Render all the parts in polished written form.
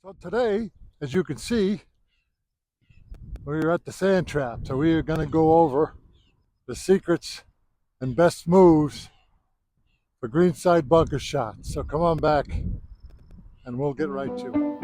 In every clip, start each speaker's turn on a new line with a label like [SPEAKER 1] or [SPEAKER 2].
[SPEAKER 1] So today, as you can see, we're at the sand trap. So we are going to go over the secrets and best moves for greenside bunker shots. So come on back and we'll get right to it.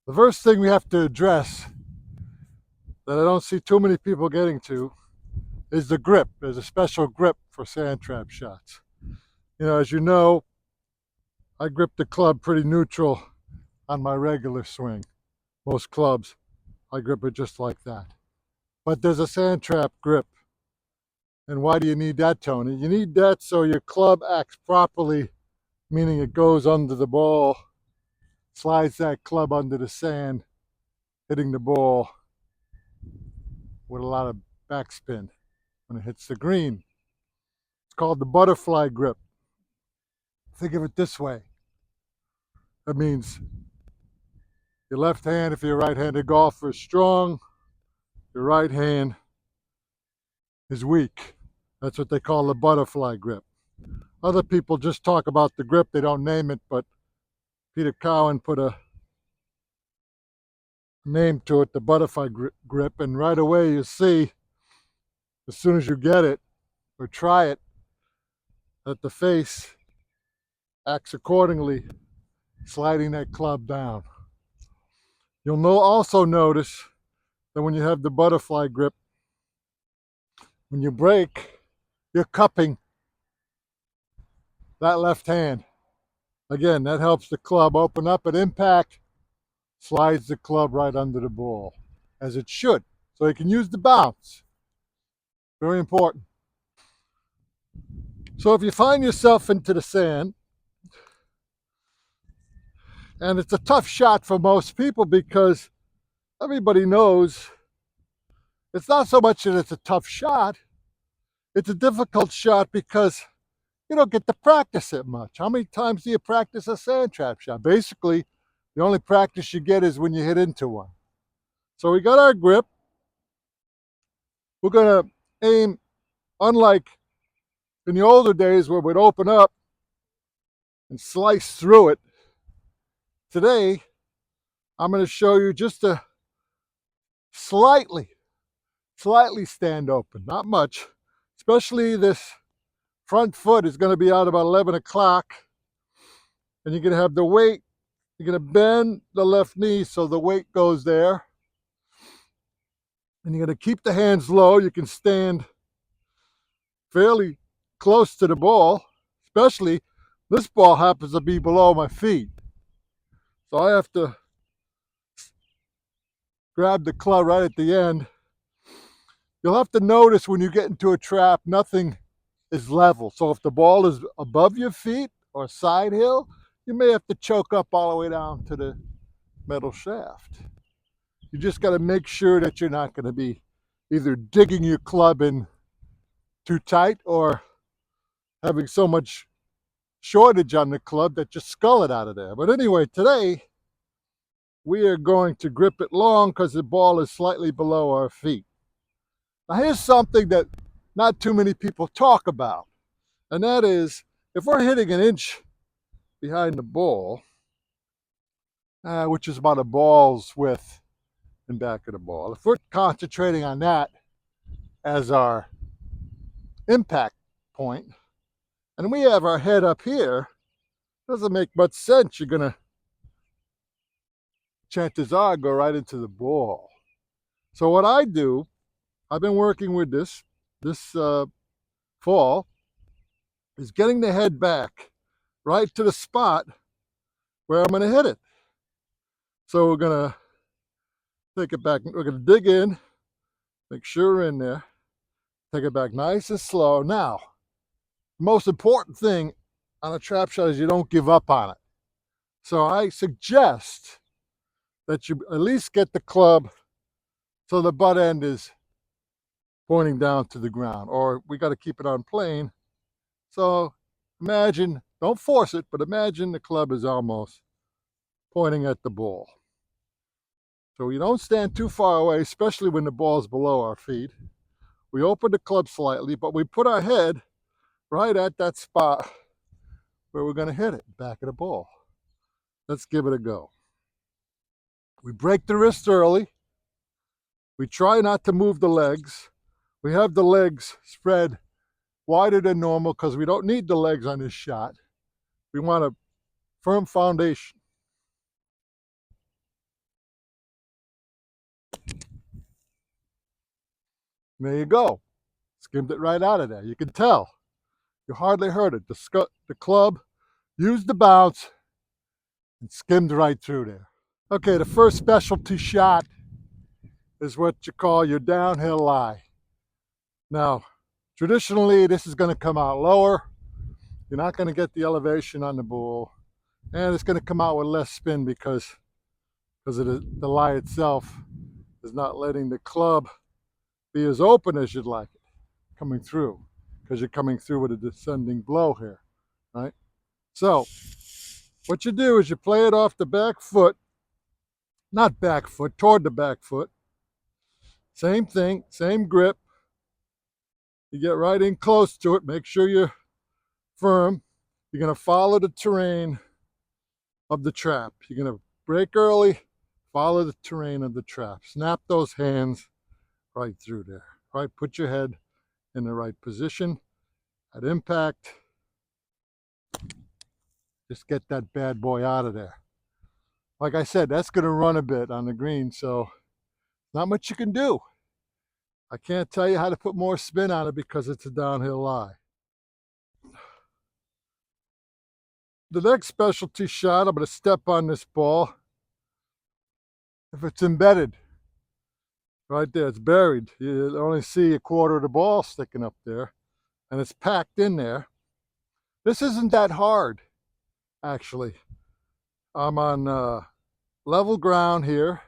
[SPEAKER 1] The first thing we have to address that I don't see too many people getting to is the grip. There's a special grip for sand trap shots. As you know, I grip the club pretty neutral on my regular swing. Most clubs, I grip it just like that. But there's a sand trap grip. And why do you need that, Tony? You need that so your club acts properly, meaning it goes under the ball, slides that club under the sand, hitting the ball with a lot of backspin when it hits the green. It's called the butterfly grip. Think of it this way. That means your left hand, if you're a right-handed golfer, is strong. Your right hand is weak. That's what they call the butterfly grip. Other people just talk about the grip. They don't name it, but Peter Cowen put a name to it, the butterfly grip, and right away you see, as soon as you get it or try it, that the face acts accordingly, sliding that club down. You'll also notice that when you have the butterfly grip, when you break, you're cupping that left hand. Again, that helps the club open up at impact, slides the club right under the ball, as it should, so you can use the bounce. Very important. So if you find yourself into the sand, and it's a tough shot for most people because everybody knows it's not so much that it's a tough shot, it's a difficult shot because you don't get to practice it much. How many times do you practice a sand trap shot? Basically, the only practice you get is when you hit into one. So we got our grip. We're going to aim, unlike in the older days where we'd open up and slice through it. Today, I'm going to show you just a slightly stand open, not much. Especially this front foot is going to be out about 11 o'clock. And you're going to have the weight. You're going to bend the left knee so the weight goes there. And you're going to keep the hands low. You can stand fairly close to the ball, especially this ball happens to be below my feet. So I have to grab the club right at the end. You'll have to notice when you get into a trap, nothing is level. So if the ball is above your feet or side hill, you may have to choke up all the way down to the metal shaft. You just got to make sure that you're not going to be either digging your club in too tight or having so much shortage on the club that you skull it out of there. But anyway, today we are going to grip it long because the ball is slightly below our feet. Now here's something that not too many people talk about, and that is if we're hitting an inch behind the ball, which is about a ball's width in back of the ball, if we're concentrating on that as our impact point, and we have our head up here, it doesn't make much sense. You're going to, chances are, go right into the ball. So what I do, I've been working with this fall, is getting the head back right to the spot where I'm going to hit it. So we're going to take it back. We're going to dig in, make sure we're in there, take it back nice and slow. Now, the most important thing on a trap shot is you don't give up on it. So I suggest that you at least get the club so the butt end is pointing down to the ground, or we got to keep it on plane. So imagine Don't force it, but imagine the club is almost pointing at the ball. So we don't stand too far away, especially when the ball is below our feet. We open the club slightly, but we put our head right at that spot where we're going to hit it, back of the ball. Let's give it a go. We break the wrist early. We try not to move the legs. We have the legs spread wider than normal because we don't need the legs on this shot. We want a firm foundation. And there you go. Skimmed it right out of there. You can tell. You hardly heard it. The club used the bounce and skimmed right through there. Okay, the first specialty shot is what you call your downhill lie. Now, traditionally, this is going to come out lower. You're not going to get the elevation on the ball, and it's going to come out with less spin because of the lie itself is not letting the club be as open as you'd like it coming through, because you're coming through with a descending blow here, right? So what you do is you play it off the back foot, not back foot, toward the back foot. Same thing, same grip. You get right in close to it. Make sure you're firm. You're going to follow the terrain of the trap. You're going to break early, follow the terrain of the trap. Snap those hands right through there. Right, put your head in the right position. At impact, just get that bad boy out of there. Like I said, that's going to run a bit on the green, so not much you can do. I can't tell you how to put more spin on it because it's a downhill lie. The next specialty shot, I'm going to step on this ball. If it's embedded, right there, it's buried. You only see a quarter of the ball sticking up there, and it's packed in there. This isn't that hard, actually. I'm on level ground here.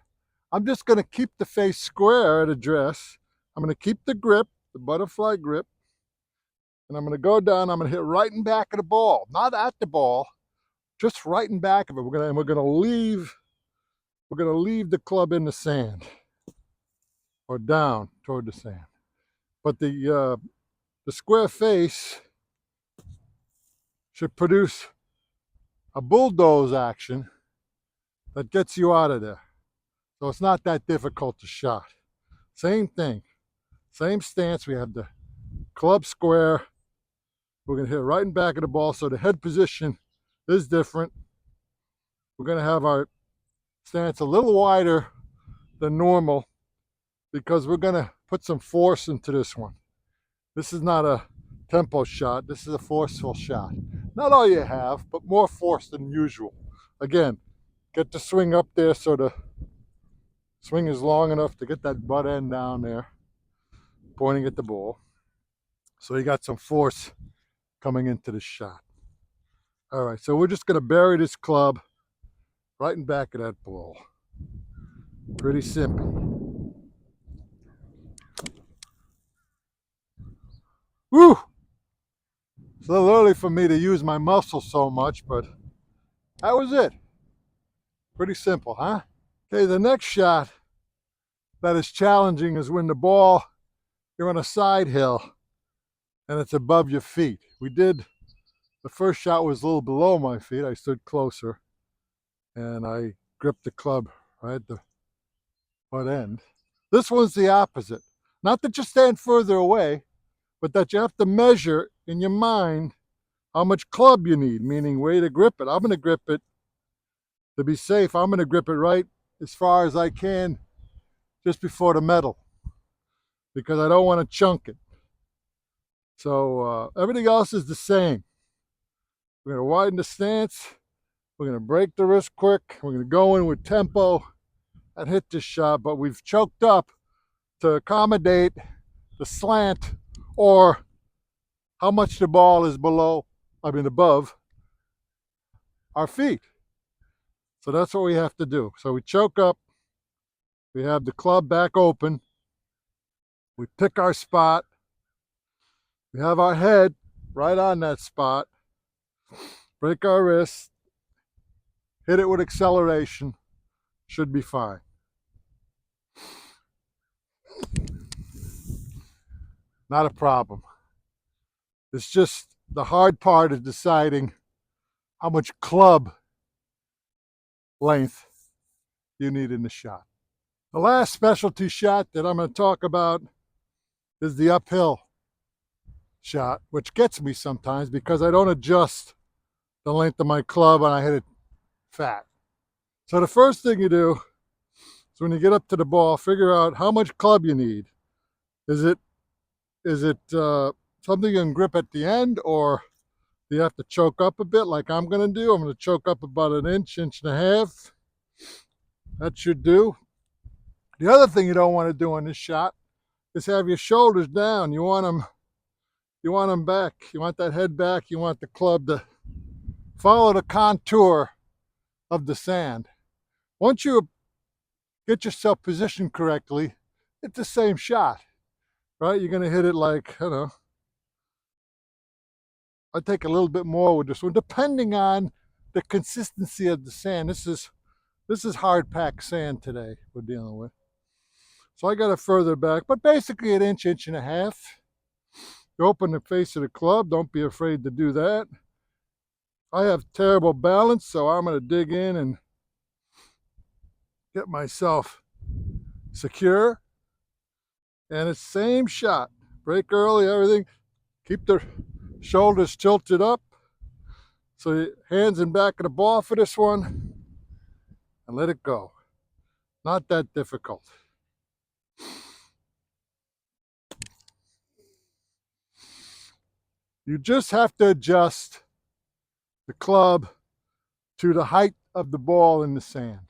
[SPEAKER 1] I'm just going to keep the face square at address. I'm going to keep the grip, the butterfly grip, and I'm going to go down. I'm going to hit right in back of the ball, not at the ball, just right in back of it. We're going to leave the club in the sand or down toward the sand. But the square face should produce a bulldoze action that gets you out of there. So it's not that difficult to shot. Same thing, same stance. We have the club square. We're going to hit right in back of the ball, so the head position is different. We're going to have our stance a little wider than normal because we're going to put some force into this one. This is not a tempo shot. This is a forceful shot. Not all you have, but more force than usual. Again, get the swing up there so the swing is long enough to get that butt end down there, pointing at the ball. So you got some force coming into the shot. All right, so we're just going to bury this club right in back of that ball. Pretty simple. Woo! It's a little early for me to use my muscles so much, but that was it. Pretty simple, huh? Okay, the next shot that is challenging is when the ball, you're on a side hill and it's above your feet. The first shot was a little below my feet. I stood closer and I gripped the club right at the butt end. This one's the opposite. Not that you stand further away, but that you have to measure in your mind how much club you need, meaning way to grip it. I'm going to grip it to be safe. I'm going to grip it right as far as I can just before the metal because I don't want to chunk it. So everything else is the same. We're going to widen the stance. We're going to break the wrist quick. We're going to go in with tempo and hit this shot, but we've choked up to accommodate the slant or how much the ball is above our feet. So that's what we have to do. So we choke up. We have the club back open. We pick our spot. We have our head right on that spot. break our wrist, hit it with acceleration, should be fine. Not a problem. It's just the hard part is deciding how much club length you need in the shot. The last specialty shot that I'm going to talk about is the uphill shot, which gets me sometimes because I don't adjust the length of my club and I hit it fat. So the first thing you do is when you get up to the ball, figure out how much club you need. Is it something you can grip at the end, or do you have to choke up a bit like I'm going to do? I'm going to choke up about an inch, inch and a half. That should do. The other thing you don't want to do on this shot is have your shoulders down. You want them back. You want that head back. You want the club to follow the contour of the sand. Once you get yourself positioned correctly, it's the same shot, right? You're going to hit it like, I don't know, I take a little bit more with this one, depending on the consistency of the sand. This is hard packed sand today we're dealing with. So I got it further back, but basically an inch, inch and a half. You open the face of the club, don't be afraid to do that. I have terrible balance, so I'm going to dig in and get myself secure. And it's same shot. Break early, everything. Keep the shoulders tilted up. So your hands in back of the ball for this one. And let it go. Not that difficult. You just have to adjust the club to the height of the ball in the sand.